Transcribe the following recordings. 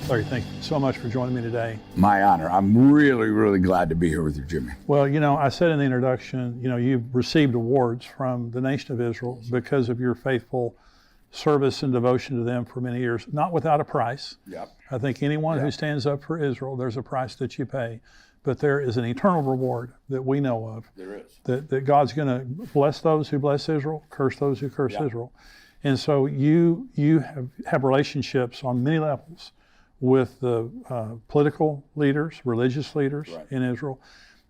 Larry, thank you so much for joining me today. My honor. I'm really, really glad to be here with you, Jimmy. Well, I said in the introduction, you've received awards from the nation of Israel because of your faithful service and devotion to them for many years, not without a price. Yep. I think anyone who stands up for Israel, there's a price that you pay, but there is an eternal reward that we know of. There is. That God's going to bless those who bless Israel, curse those who curse Israel. And so you have relationships on many levels with the political leaders, religious leaders in Israel.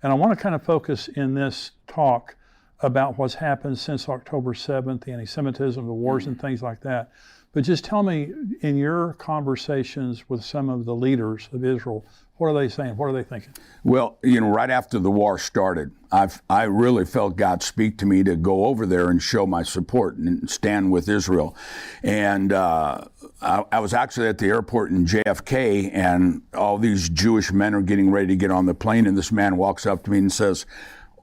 And I want to kind of focus in this talk about what's happened since October 7th, the anti-Semitism, the wars and things like that. But just tell me, in your conversations with some of the leaders of Israel, what are they saying? What are they thinking? Well, right after the war started, I really felt God speak to me to go over there and show my support and stand with Israel. And I was actually at the airport in JFK, and all these Jewish men are getting ready to get on the plane, and this man walks up to me and says,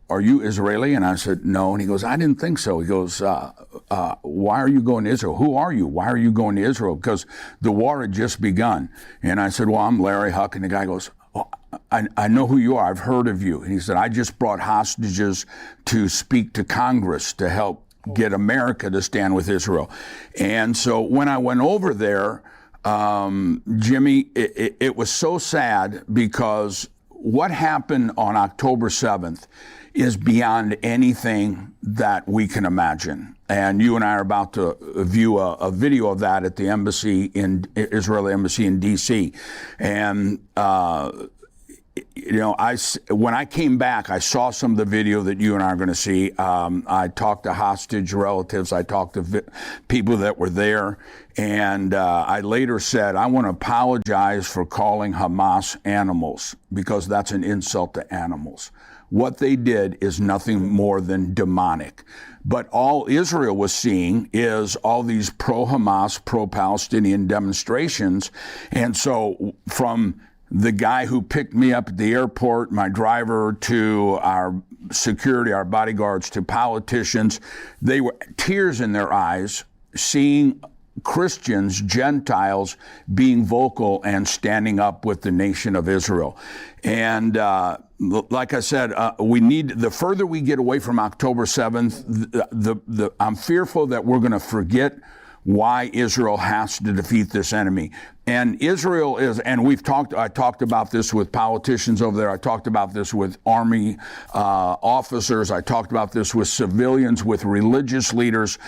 "Are you Israeli?" And I said, "No." And he goes, "I didn't think so." He goes, "Why are you going to Israel? Who are you? Why are you going to Israel?" Because the war had just begun. And I said, "Well, I'm Larry Huck." And the guy goes, "Oh, I know who you are. I've heard of you." And he said, "I just brought hostages to speak to Congress to help get America to stand with Israel." And so when I went over there, Jimmy, it was so sad, because what happened on October 7th is beyond anything that we can imagine. And you and I are about to view a video of that at the embassy Israeli embassy in D.C. And, when I came back, I saw some of the video that you and I are going to see. I talked to hostage relatives. I talked to people that were there. And I later said, I want to apologize for calling Hamas animals, because that's an insult to animals. What they did is nothing more than demonic. But all Israel was seeing is all these pro-Hamas, pro-Palestinian demonstrations. And so from the guy who picked me up at the airport, my driver, to our security, our bodyguards, to politicians, they were tears in their eyes seeing Christians, Gentiles, being vocal and standing up with the nation of Israel. And like I said, we need, the further we get away from October 7th, I'm fearful that we're going to forget why Israel has to defeat this enemy. And Israel is, and I talked about this with politicians over there. I talked about this with army officers. I talked about this with civilians, with religious leaders.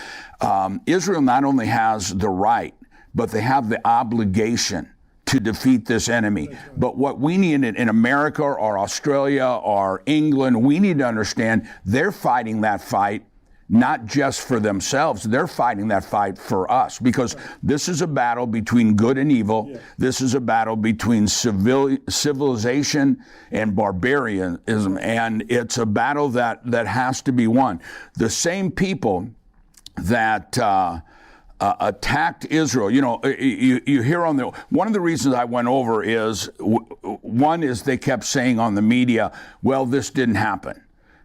Israel not only has the right, but they have the obligation to defeat this enemy. But what we need in America or Australia or England, we need to understand they're fighting that fight not just for themselves, they're fighting that fight for us, because this is a battle between good and evil. This is a battle between civilization and barbarianism, and it's a battle that has to be won. The same people that attacked Israel, you hear on one of the reasons I went over is, one is they kept saying on the media, well, this didn't happen.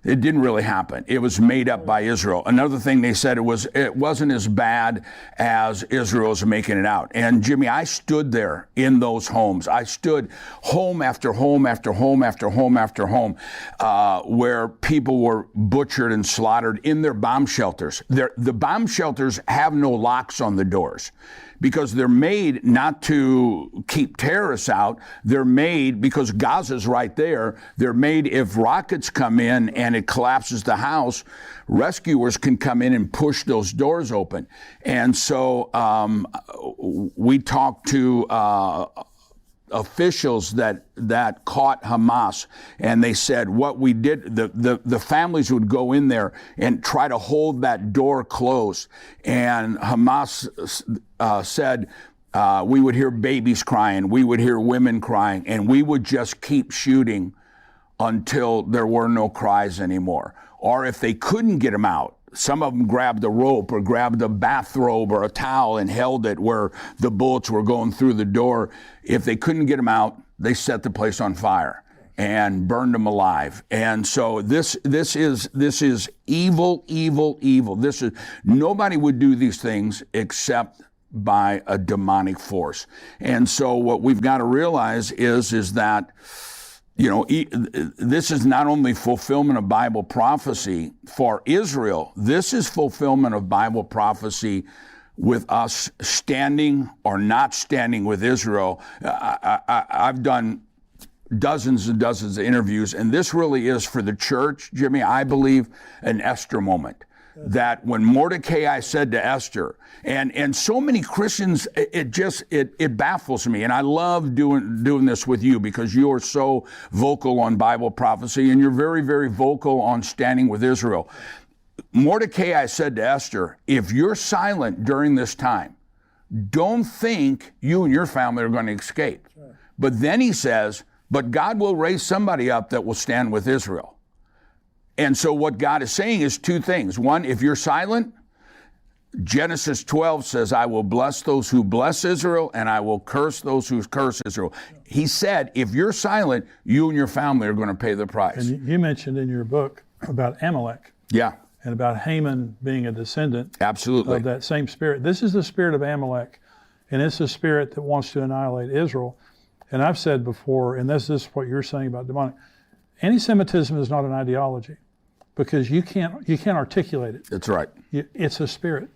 It didn't really happen. It was made up by Israel. Another thing they said, it wasn't as bad as Israel's making it out. And Jimmy, I stood there in those homes. I stood home after home after home after home after home, where people were butchered and slaughtered in their bomb shelters. The bomb shelters have no locks on the doors, because they're made not to keep terrorists out. They're made because Gaza's right there. They're made if rockets come in and it collapses the house, rescuers can come in and push those doors open. And so we talked to officials that caught Hamas, and they said what we did, the families would go in there and try to hold that door closed, and Hamas said we would hear babies crying, we would hear women crying, and we would just keep shooting until there were no cries anymore. Or if they couldn't get them out, some of them grabbed a rope or grabbed a bathrobe or a towel and held it where the bullets were going through the door. If they couldn't get them out, they set the place on fire and burned them alive. And so this is evil, evil, evil. Nobody would do these things except by a demonic force. And so what we've got to realize is that, this is not only fulfillment of Bible prophecy for Israel, this is fulfillment of Bible prophecy with us standing or not standing with Israel. I've done dozens and dozens of interviews, and this really is for the church, Jimmy, I believe, an Esther moment. That when Mordecai said to Esther, and so many Christians, it baffles me, and I love doing this with you because you are so vocal on Bible prophecy, and you're very, very vocal on standing with Israel. Mordecai said to Esther, if you're silent during this time, don't think you and your family are going to escape. Right. But then he says, but God will raise somebody up that will stand with Israel. And so what God is saying is two things. One, if you're silent, Genesis 12 says, I will bless those who bless Israel, and I will curse those who curse Israel. He said, if you're silent, you and your family are going to pay the price. And you mentioned in your book about Amalek. Yeah. And about Haman being a descendant Absolutely. of that same spirit. This is the spirit of Amalek, and it's the spirit that wants to annihilate Israel. And I've said before, and this is what you're saying about demonic, anti-Semitism is not an ideology because you can't articulate it. That's right. It's a spirit.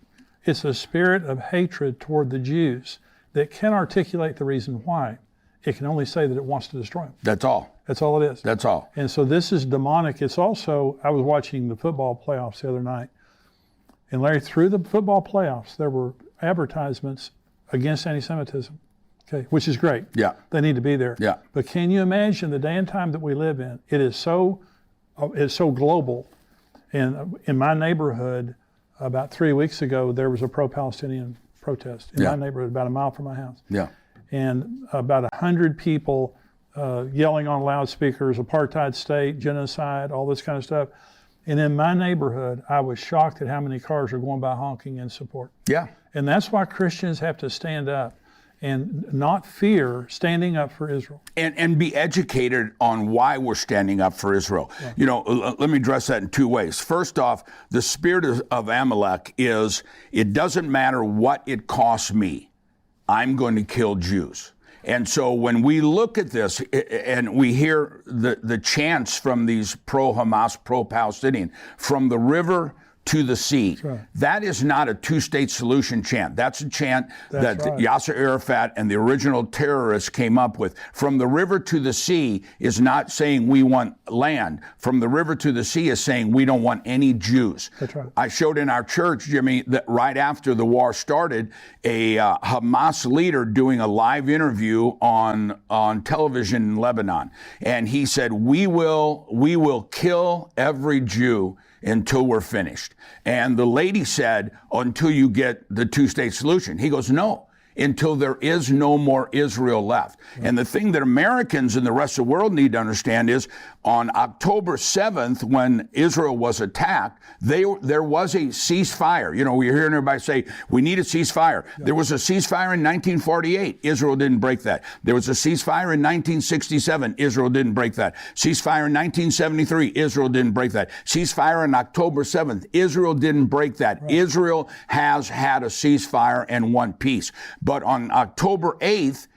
It's a spirit of hatred toward the Jews that can articulate the reason why. It can only say that it wants to destroy them. That's all. That's all it is. That's all. And so this is demonic. It's also, I was watching the football playoffs the other night, and Larry, through the football playoffs, there were advertisements against anti-Semitism, okay, which is great. Yeah. They need to be there. Yeah. But can you imagine the day and time that we live in? It's so global. And in my neighborhood, about 3 weeks ago, there was a pro-Palestinian protest in my neighborhood, about a mile from my house. Yeah. And about 100 people yelling on loudspeakers, apartheid state, genocide, all this kind of stuff. And in my neighborhood, I was shocked at how many cars are going by honking in support. Yeah. And that's why Christians have to stand up and not fear standing up for Israel. And be educated on why we're standing up for Israel. Yeah. Let me address that in two ways. First off, the spirit of Amalek is, it doesn't matter what it costs me, I'm going to kill Jews. And so when we look at this and we hear the chants from these pro-Hamas, pro-Palestinian, from the river to the sea. Right. That is not a two-state solution chant. That's a chant that Yasser Arafat and the original terrorists came up with. From the river to the sea is not saying we want land. From the river to the sea is saying we don't want any Jews. That's right. I showed in our church, Jimmy, that right after the war started, a Hamas leader doing a live interview on television in Lebanon. And he said, we will kill every Jew until we're finished. And the lady said, until you get the two-state solution. He goes, no, until there is no more Israel left. Right. And the thing that Americans and the rest of the world need to understand is on October 7th, when Israel was attacked, there was a ceasefire. We're hearing everybody say, we need a ceasefire. Yeah. There was a ceasefire in 1948. Israel didn't break that. There was a ceasefire in 1967. Israel didn't break that. Ceasefire in 1973. Israel didn't break that. Ceasefire on October 7th. Israel didn't break that. Right. Israel has had a ceasefire and won peace. But on October 8th,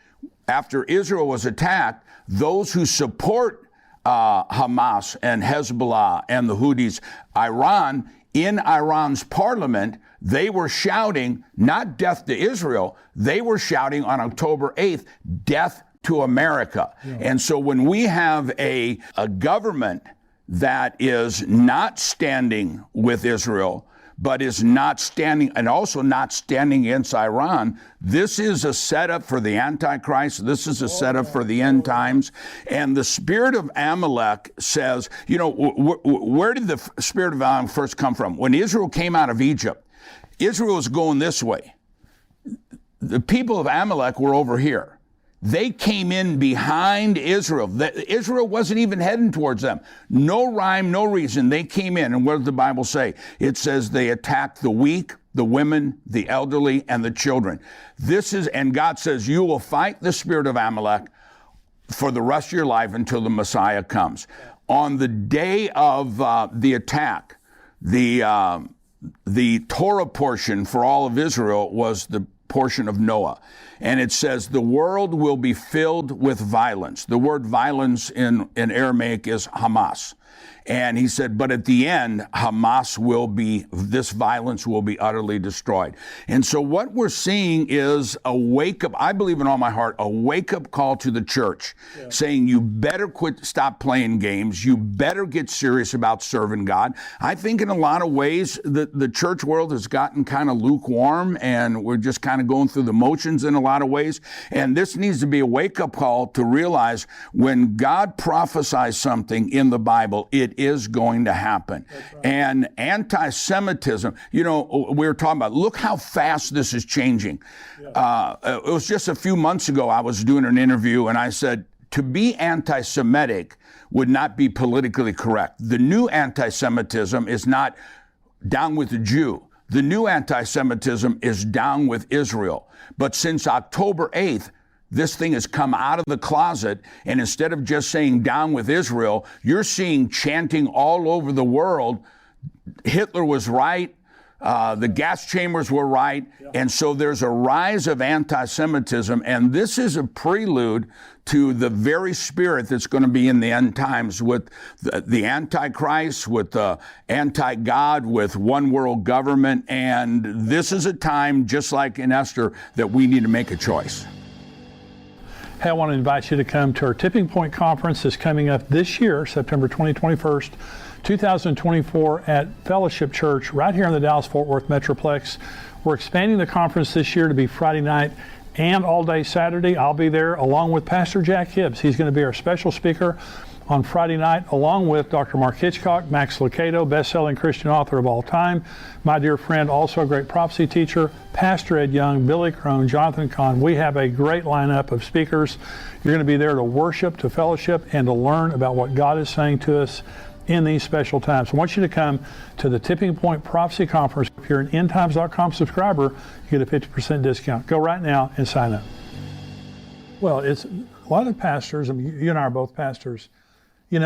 after Israel was attacked, those who support Hamas and Hezbollah and the Houthis, Iran, in Iran's parliament, they were shouting, not death to Israel, they were shouting on October 8th, death to America. Yeah. And so when we have a government that is not standing with Israel, but is not standing, and also not standing against Iran, this is a setup for the Antichrist. This is a setup for the end times. And the spirit of Amalek says, where did the spirit of Amalek first come from? When Israel came out of Egypt, Israel was going this way. The people of Amalek were over here. They came in behind Israel. Israel wasn't even heading towards them. No rhyme, no reason. They came in. And what does the Bible say? It says they attacked the weak, the women, the elderly, and the children. And God says, you will fight the spirit of Amalek for the rest of your life until the Messiah comes. On the day of the attack, the Torah portion for all of Israel was the portion of Noah. And it says, the world will be filled with violence. The word violence in Aramaic is Hamas. And he said, but at the end, this violence will be utterly destroyed. And so what we're seeing is a wake-up, I believe in all my heart, a wake-up call to the church, saying you better stop playing games. You better get serious about serving God. I think in a lot of ways, the church world has gotten kind of lukewarm, and we're just kind of going through the motions in a lot of ways. And this needs to be a wake-up call to realize when God prophesies something in the Bible, it is going to happen. Right. And anti-Semitism, we were talking about, look how fast this is changing. Yeah. It was just a few months ago, I was doing an interview and I said, to be anti-Semitic would not be politically correct. The new anti-Semitism is not down with the Jew. The new anti-Semitism is down with Israel. But since October 8th, this thing has come out of the closet, and instead of just saying down with Israel, you're seeing chanting all over the world, Hitler was right, the gas chambers were right, and so there's a rise of anti-Semitism, and this is a prelude to the very spirit that's going to be in the end times with the Antichrist, with the anti-God, with one world government, and this is a time, just like in Esther, that we need to make a choice. Hey, I want to invite you to come to our Tipping Point Conference that's coming up this year, September 21st, 2024 at Fellowship Church right here in the Dallas-Fort Worth Metroplex. We're expanding the conference this year to be Friday night and all day Saturday. I'll be there along with Pastor Jack Hibbs. He's going to be our special speaker on Friday night, along with Dr. Mark Hitchcock, Max Lucado, best-selling Christian author of all time, my dear friend, also a great prophecy teacher, Pastor Ed Young, Billy Crone, Jonathan Kahn. We have a great lineup of speakers. You're going to be there to worship, to fellowship, and to learn about what God is saying to us in these special times. I want you to come to the Tipping Point Prophecy Conference. If you're an endtimes.com subscriber, you get a 50% discount. Go right now and sign up. Well, it's a lot of pastors, I mean, you and I are both pastors. You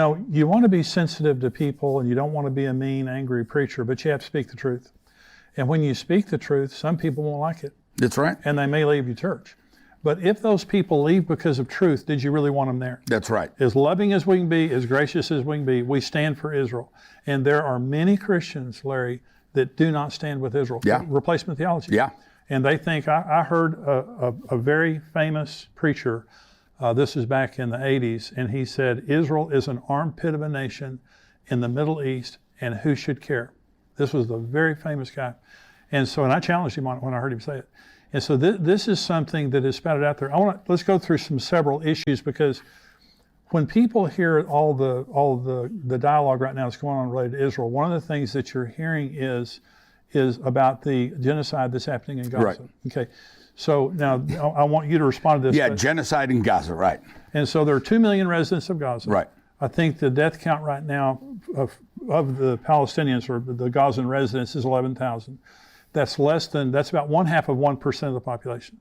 want to be sensitive to people, and you don't want to be a mean, angry preacher, but you have to speak the truth. And when you speak the truth, some people won't like it. That's right. And they may leave your church. But if those people leave because of truth, did you really want them there? That's right. As loving as we can be, as gracious as we can be, we stand for Israel. And there are many Christians, Larry, that do not stand with Israel. Yeah. Replacement theology. Yeah. And they think, I heard a very famous preacher, this is back in the 80s, and he said, Israel is an armpit of a nation in the Middle East, and who should care? This was a very famous guy. And so, and I challenged him on it when I heard him say it. And so this is something that is spouted out there. Let's go through several issues, because when people hear all the dialogue right now that's going on related to Israel, one of the things that you're hearing is about the genocide that's happening in Gaza. Right. Okay. So now I want you to respond to this. Yeah, genocide in Gaza, right. And so there are 2 million residents of Gaza. Right. I think the death count right now of the Palestinians or the Gazan residents is 11,000. That's about 1/2 of the population.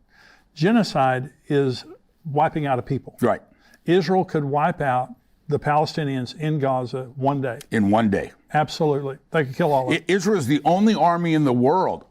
Genocide is wiping out a people. Right. Israel could wipe out the Palestinians in Gaza one day. In one day. Absolutely. They could kill all of them. Israel is the only army in the world,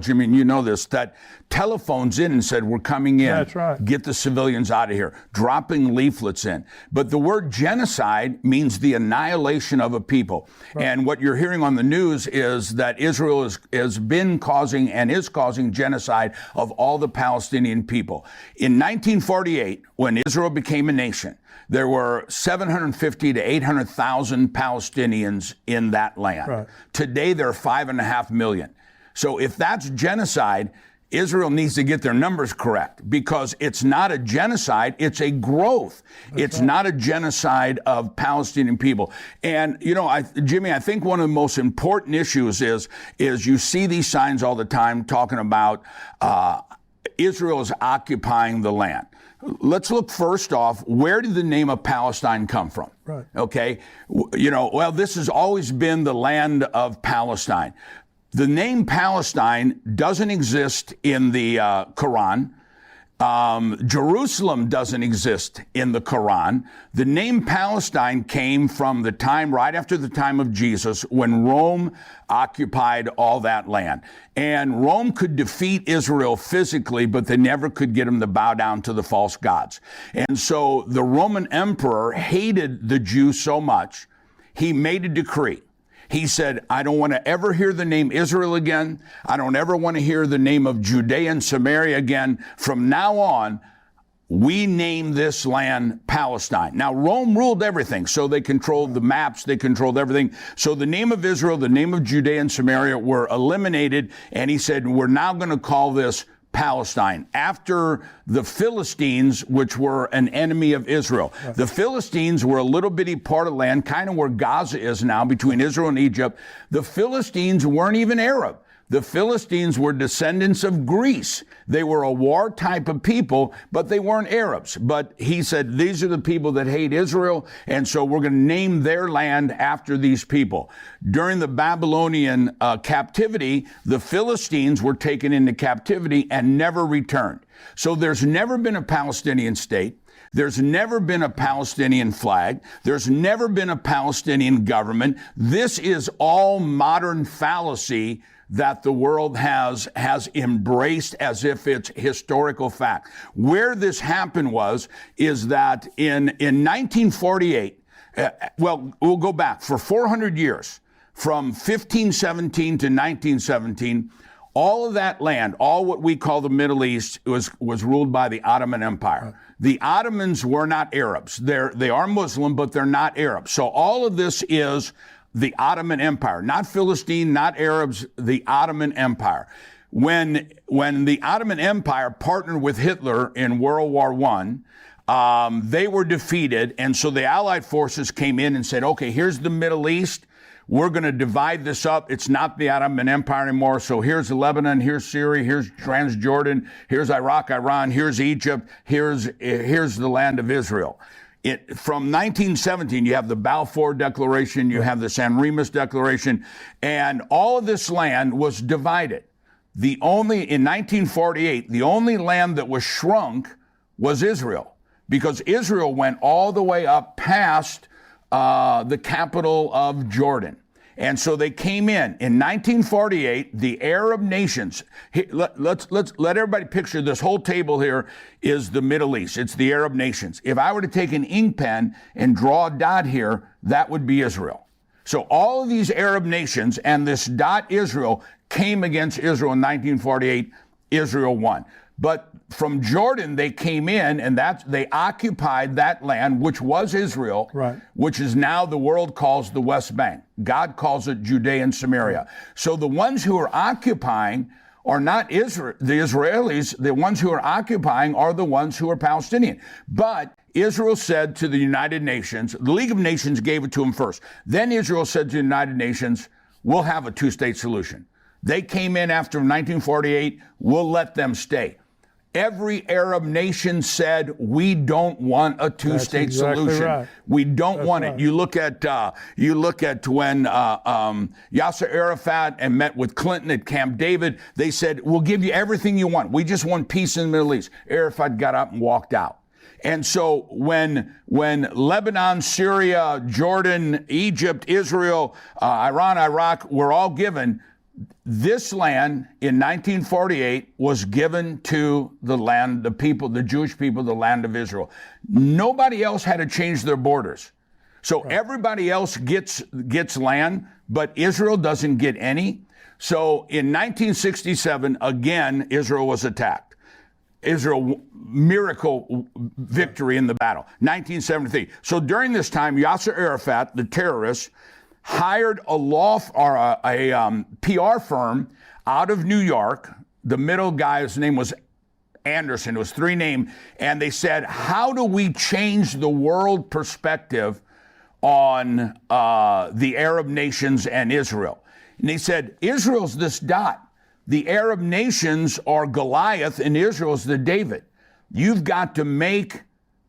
Jimmy, and you know this, that telephones in and said, we're coming in. That's right. Get the civilians out of here, dropping leaflets in. But the word genocide means the annihilation of a people. Right. And what you're hearing on the news is that Israel has been causing and is causing genocide of all the Palestinian people. In 1948, when Israel became a nation, there were 750 to 800,000 Palestinians in that land. Right. Today, there are 5.5 million. So if that's genocide, Israel needs to get their numbers correct, because it's not a genocide, it's a growth. It's not a genocide of Palestinian people. And, Jimmy, I think one of the most important issues is you see these signs all the time talking about Israel is occupying the land. Let's look first off, where did the name of Palestine come from? Right. Okay. This has always been the land of Palestine. The name Palestine doesn't exist in the Quran. Jerusalem doesn't exist in the Quran. The name Palestine came from the time, right after the time of Jesus, when Rome occupied all that land. And Rome could defeat Israel physically, but they never could get them to bow down to the false gods. And so the Roman emperor hated the Jews so much, he made a decree. He said, I don't want to ever hear the name Israel again. I don't ever want to hear the name of Judea and Samaria again. From now on, we name this land Palestine. Now, Rome ruled everything, so they controlled the maps, they controlled everything. So the name of Israel, the name of Judea and Samaria were eliminated, and he said, we're now going to call this Palestine, after the Philistines, which were an enemy of Israel. Right. The Philistines were a little bitty part of land, kind of where Gaza is now, between Israel and Egypt. The Philistines weren't even Arab. The Philistines were descendants of Greece. They were a war type of people, but they weren't Arabs. But he said, these are the people that hate Israel, and so we're going to name their land after these people. During the Babylonian captivity, the Philistines were taken into captivity and never returned. So there's never been a Palestinian state. There's never been a Palestinian flag. There's never been a Palestinian government. This is all modern fallacy that the world has embraced as if it's historical fact. Where this happened is that in 1948, we'll go back for 400 years, from 1517 to 1917, all of that land, all what we call the Middle East, was ruled by the Ottoman Empire. The Ottomans were not Arabs. They are Muslim, but they're not Arabs. So all of this is the Ottoman Empire, not Philistine, not Arabs, the Ottoman Empire. When the Ottoman Empire partnered with Hitler in World War I, they were defeated, and so the Allied forces came in and said, okay, here's the Middle East. We're going to divide this up. It's not the Ottoman Empire anymore. So here's Lebanon, here's Syria, here's Transjordan, here's Iraq, Iran, here's Egypt, here's the land of Israel. From 1917, you have the Balfour Declaration, you have the San Remus Declaration, and all of this land was divided. In 1948, the only land that was shrunk was Israel, because Israel went all the way up past the capital of Jordan. And so they came in 1948, the Arab nations. Let's let everybody picture this whole table here is the Middle East. It's the Arab nations. If I were to take an ink pen and draw a dot here, that would be Israel. So all of these Arab nations and this dot Israel came against Israel in 1948. Israel won. But from Jordan, they came in, and they occupied that land, which was Israel, right, which is now the world calls the West Bank. God calls it Judea and Samaria. So the ones who are occupying are not the Israelis. The ones who are occupying are the ones who are Palestinian. But Israel said to the United Nations, the League of Nations gave it to them first. Then Israel said to the United Nations, we'll have a two-state solution. They came in after 1948, we'll let them stay. Every Arab nation said, we don't want a two-state solution. Right. We don't want it. You look at when Yasser Arafat and met with Clinton at Camp David. They said, we'll give you everything you want. We just want peace in the Middle East. Arafat got up and walked out. And so when Lebanon, Syria, Jordan, Egypt, Israel, Iran, Iraq were all given, this land in 1948 was given to the land, the people, the Jewish people, the land of Israel. Nobody else had to change their borders. So everybody else gets land, but Israel doesn't get any. So in 1967, again, Israel was attacked. Israel, miracle victory in the battle. 1973. So during this time, Yasser Arafat, the terrorist, hired a PR firm out of New York. The middle guy's name was Anderson. It was three names. And they said, how do we change the world perspective on the Arab nations and Israel? And they said, Israel's this dot. The Arab nations are Goliath and Israel's the David. You've got to make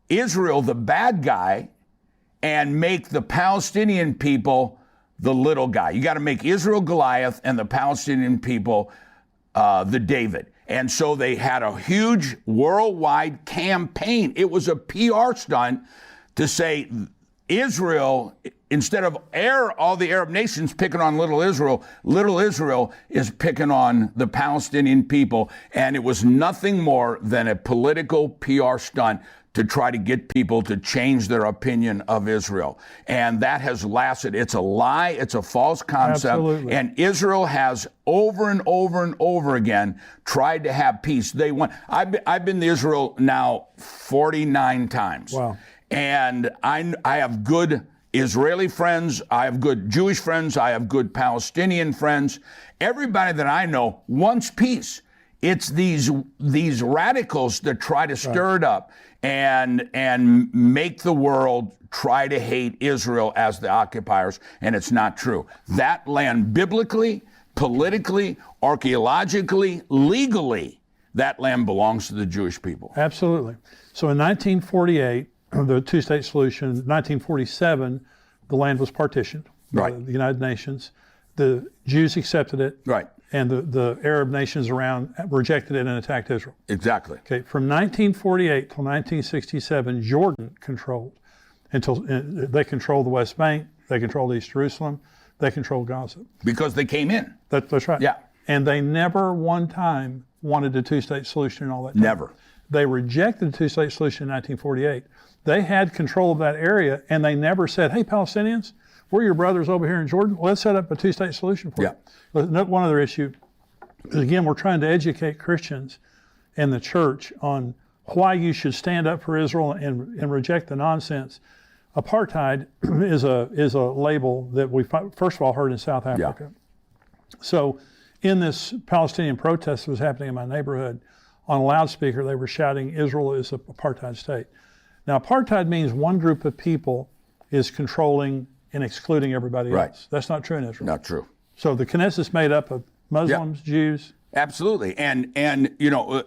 Israel the bad guy and make the Palestinian people the little guy. You got to make Israel Goliath and the Palestinian people the David. And so they had a huge worldwide campaign. It was a PR stunt to say Israel, instead of all the Arab nations picking on little Israel is picking on the Palestinian people. And it was nothing more than a political PR stunt to try to get people to change their opinion of Israel. And that has lasted. It's a lie. It's a false concept. Absolutely. And Israel has over and over and over again tried to have peace. They want. I've been to Israel now 49 times. Wow. And I have good Israeli friends. I have good Jewish friends. I have good Palestinian friends. Everybody that I know wants peace. It's these radicals that try to stir it up and make the world try to hate Israel as the occupiers, and it's not true. That land, biblically, politically, archaeologically, legally, that land belongs to the Jewish people. Absolutely. So in 1948, the two-state solution, 1947, the land was partitioned by Right. the United Nations. The Jews accepted it. Right. And the Arab nations around rejected it and attacked Israel. Exactly. Okay, from 1948 till 1967, Jordan controlled they controlled the West Bank, they controlled East Jerusalem, they controlled Gaza. Because they came in. That's right. Yeah. And they never one time wanted a two-state solution and all that. Never. They rejected the two-state solution in 1948. They had control of that area, and they never said, "Hey, Palestinians, we're your brothers over here in Jordan. Let's set up a two-state solution for you." One other issue is, again, we're trying to educate Christians and the church on why you should stand up for Israel and reject the nonsense. Apartheid is a label that we first of all heard in South Africa. Yeah. So in this Palestinian protest that was happening in my neighborhood, on a loudspeaker, they were shouting, "Israel is an apartheid state." Now, apartheid means one group of people is controlling and excluding everybody else. That's not true in Israel. Not true. So the Knesset is made up of Muslims, Jews. Absolutely. And you know,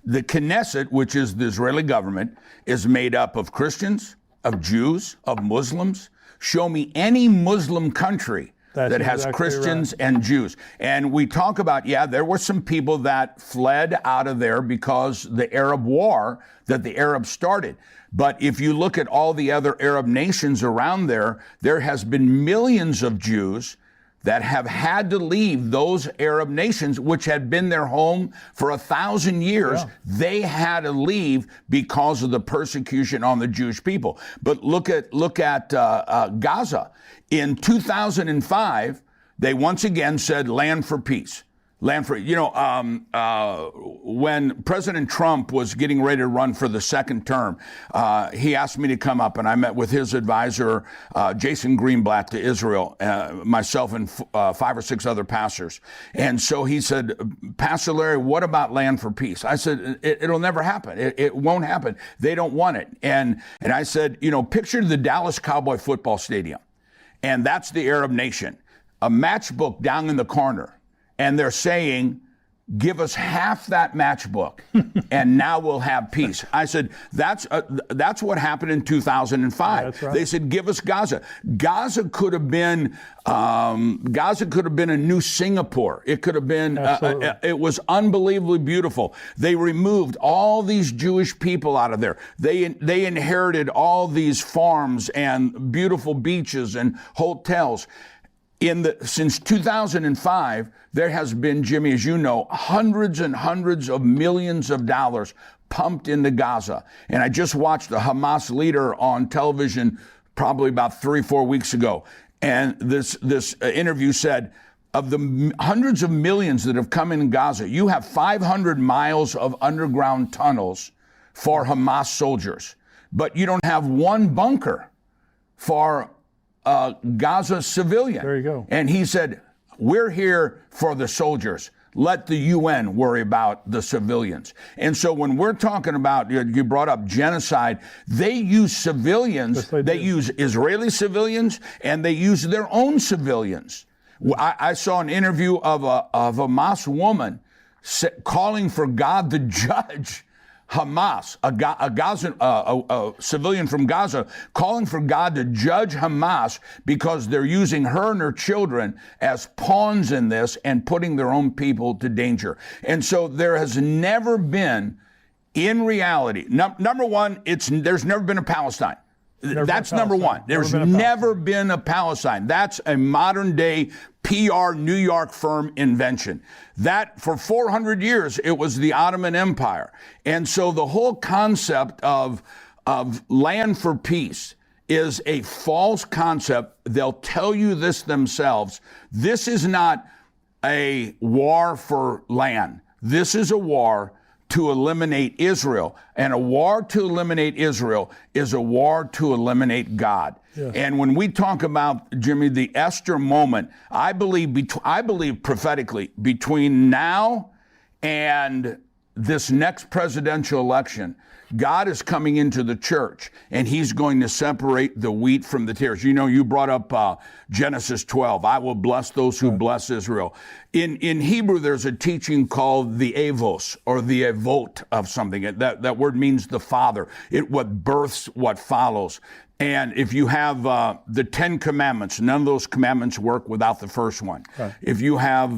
the Knesset, which is the Israeli government, is made up of Christians, of Jews, of Muslims. Show me any Muslim country that has Christians and Jews. And we talk about, there were some people that fled out of there because the Arab war that the Arabs started. But if you look at all the other Arab nations around there, there has been millions of Jews that have had to leave those Arab nations, which had been their home for 1,000 years. Yeah. They had to leave because of the persecution on the Jewish people. But look at Gaza. In 2005, they once again said land for peace. Land for, when President Trump was getting ready to run for the second term, he asked me to come up, and I met with his advisor, Jason Greenblatt, to Israel, myself and 5 or 6 other pastors. And so he said, "Pastor Larry, what about land for peace?" I said, it'll never happen. It won't happen. They don't want it. And I said, picture the Dallas Cowboy football stadium, and that's the Arab nation. A matchbook down in the corner. And they're saying, "Give us half that matchbook, and now we'll have peace." I said, "That's what happened in 2005." That's right. They said, "Give us Gaza." Gaza could have been a new Singapore. It could have been. It was unbelievably beautiful. They removed all these Jewish people out of there. They inherited all these farms and beautiful beaches and hotels. Since 2005, there has been, Jimmy, as you know, hundreds and hundreds of millions of dollars pumped into Gaza. And I just watched a Hamas leader on television probably about 3 or 4 weeks ago. And this interview said, of the hundreds of millions that have come in Gaza, you have 500 miles of underground tunnels for Hamas soldiers. But you don't have one bunker for Gaza civilian. There you go. And he said, "We're here for the soldiers. Let the UN worry about the civilians." And so when we're talking about, you brought up genocide, they use civilians, yes, they use Israeli civilians, and they use their own civilians. I saw an interview of a Hamas woman calling for God the judge Hamas, a civilian from Gaza, calling for God to judge Hamas because they're using her and her children as pawns in this and putting their own people to danger. And so there has never been, in reality, number one, there's never been a Palestine. That's number one. There's never been a Palestine. That's a modern day PR New York firm invention. That for 400 years, it was the Ottoman Empire. And so the whole concept of land for peace is a false concept. They'll tell you this themselves. This is not a war for land. This is a war to eliminate Israel. And a war to eliminate Israel is a war to eliminate God. Yes. And when we talk about, Jimmy, the Esther moment, I believe prophetically, between now and this next presidential election, God is coming into the church, and he's going to separate the wheat from the tares. You know, you brought up Genesis 12. I will bless those who bless Israel. In Hebrew, there's a teaching called the avos, or the avot of something. That word means the father. What births what follows. And if you have the 10 commandments, none of those commandments work without the first one. Right. If you have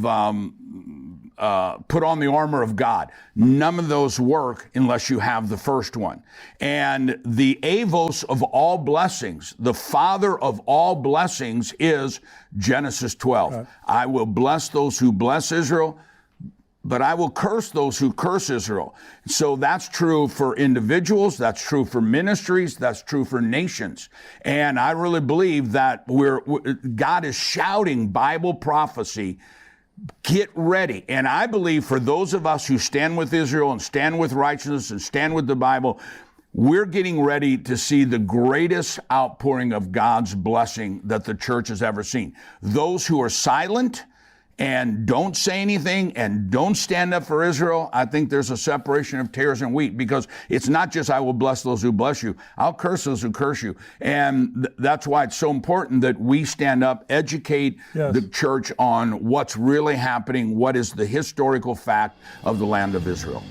put on the armor of God, none of those work unless you have the first one. And the avos of all blessings, the father of all blessings, is Genesis 12. Right. I will bless those who bless Israel, but I will curse those who curse Israel. So that's true for individuals, that's true for ministries, that's true for nations. And I really believe that God is shouting Bible prophecy, get ready. And I believe for those of us who stand with Israel and stand with righteousness and stand with the Bible, we're getting ready to see the greatest outpouring of God's blessing that the church has ever seen. Those who are silent and don't say anything and don't stand up for Israel, I think there's a separation of tares and wheat, because it's not just I will bless those who bless you, I'll curse those who curse you. And that's why it's so important that we stand up, educate the church on what's really happening, what is the historical fact of the land of Israel.